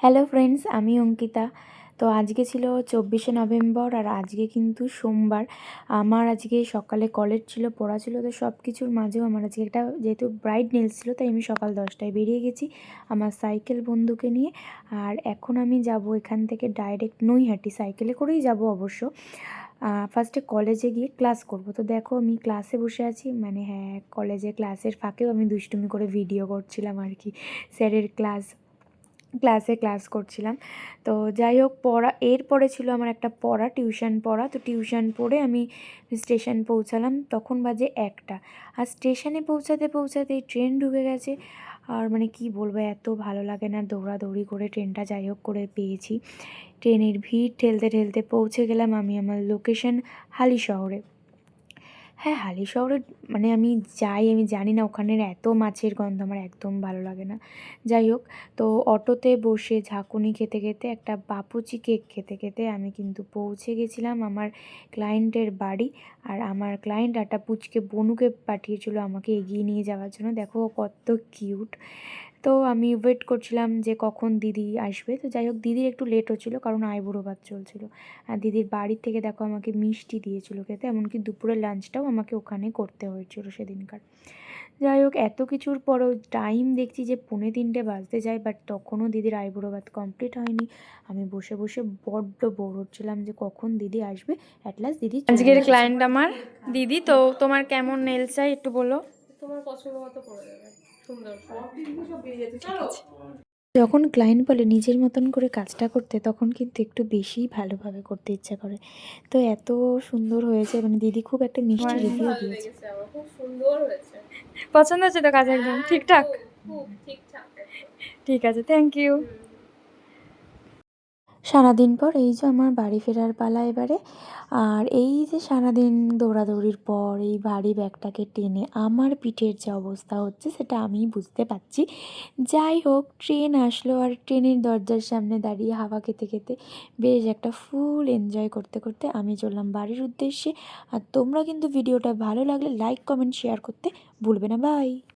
Hello friends, আমি অঙ্কিতা। তো আজকে ছিল 24শে নভেম্বর আর আজকে কিন্তু সোমবার। আমার আজকে সকালে কলেজ ছিল, পড়া ছিল, তো সব কিছুর মাঝেও আমার আজকে একটা যেহেতু ব্রাইড নেলস ছিল, তাই আমি সকাল 10টায় বেরিয়ে গেছি আমার সাইকেল বন্ধুকে নিয়ে। আর এখন আমি যাব এখান থেকে ডাইরেক্ট নৈহাটি, সাইকেলে করেই যাব অবশ্য। ফার্স্টে কলেজে গিয়ে ক্লাস করব। তো দেখো আমি ক্লাসে বসে আছি, মানে হ্যাঁ, কলেজে ক্লাসের ফাঁকেও আমি দুষ্টুমি করে ভিডিও করছিলাম আর কি, স্যারের ক্লাস করছিলাম। তো যাই হোক, এরপরে ছিল আমার একটা টিউশন পড়া। তো টিউশন পড়ে আমি স্টেশন পৌঁছালাম, তখন বাজে 1টা। আর স্টেশনে পৌঁছাতেই ট্রেন ঢুকে গেছে। আর মানে কি বলবো, এত ভালো লাগে না, দৌড়াদৌড়ি করে ট্রেনটা যাই হোক করে পেয়েছি। ট্রেনের ভিড় ঠেলতে ঠেলতে পৌঁছে গেলাম আমি আমার লোকেশন হালিশহরে। হ্যাঁ, হালিশহরে মানে আমি জানি না, ওখানের এত মাছের গন্ধ আমার একদম ভালো লাগে না। যাই হোক, তো অটোতে বসে ঝাঁকুনি খেতে খেতে, একটা বাপুচি কেক খেতে খেতে আমি কিন্তু পৌঁছে গেছিলাম আমার ক্লায়েন্টের বাড়ি। আর আমার ক্লায়েন্ট একটা পুচকে বনুকে পাঠিয়েছিল আমাকে এগিয়ে নিয়ে যাওয়ার জন্য। দেখো কত কিউট। তো আমি ওয়েট করছিলাম যে কখন দিদি আসবে। তো যাই হোক, দিদির একটু লেট হচ্ছিলো কারণ আইবুড়ো ভাত চলছিল। আর দিদির বাড়ির থেকে দেখো আমাকে মিষ্টি দিয়েছিল খেতে, এমনকি দুপুরের লাঞ্চটাও আমাকে ওখানে করতে হয়েছিল সেদিনকার। যাই হোক, এত কিছুর পরও টাইম দেখছি যে 2:45 বাজতে যায়, বাট তখনও দিদির আইবুড়ো ভাত কমপ্লিট হয়নি। আমি বসে বসে বড্ড বোর হচ্ছিলাম যে কখন দিদি আসবে। অ্যাট লাস্ট দিদি আজকের ক্লায়েন্ট আমার দিদি। তো তোমার কেমন নেল চাই একটু বলো। তোমার পছন্দ মতো করে দেবে, সুন্দর ঠিক আছে। যখন ক্লায়েন্ট বলে নিজের মতন করে কাজটা করতে, তখন কিন্তু একটু বেশিই ভালোভাবে করতে ইচ্ছা করে। তো এত সুন্দর হয়েছে, মানে দিদি খুব একটা মিষ্টি রিভিউ ভালো দিয়েছে। লেগেছে আমার, খুব সুন্দর হয়েছে। পছন্দ হচ্ছে তো কাজ একদম ঠিকঠাক? খুব খুব ঠিকঠাক একদম। ঠিক আছে, থ্যাংক ইউ। সারাদিন পর এই যে আমার বাড়ি ফেরার পালা এবারে। আর এই যে সারাদিন দৌড়াদৌড়ির পর এই ভারী ব্যাগটাকে টেনে আমার পিঠের যে অবস্থা হচ্ছে সেটা আমিই বুঝতে পারছি। যাই হোক, ট্রেন আসলো আর ট্রেনের দরজার সামনে দাঁড়িয়ে হাওয়া খেতে খেতে বেশ একটা ফুল এনজয় করতে করতে আমি চললাম বাড়ির উদ্দেশ্যে। আর তোমরা কিন্তু ভিডিওটা ভালো লাগলে লাইক কমেন্ট শেয়ার করতে ভুলবে না। বাই।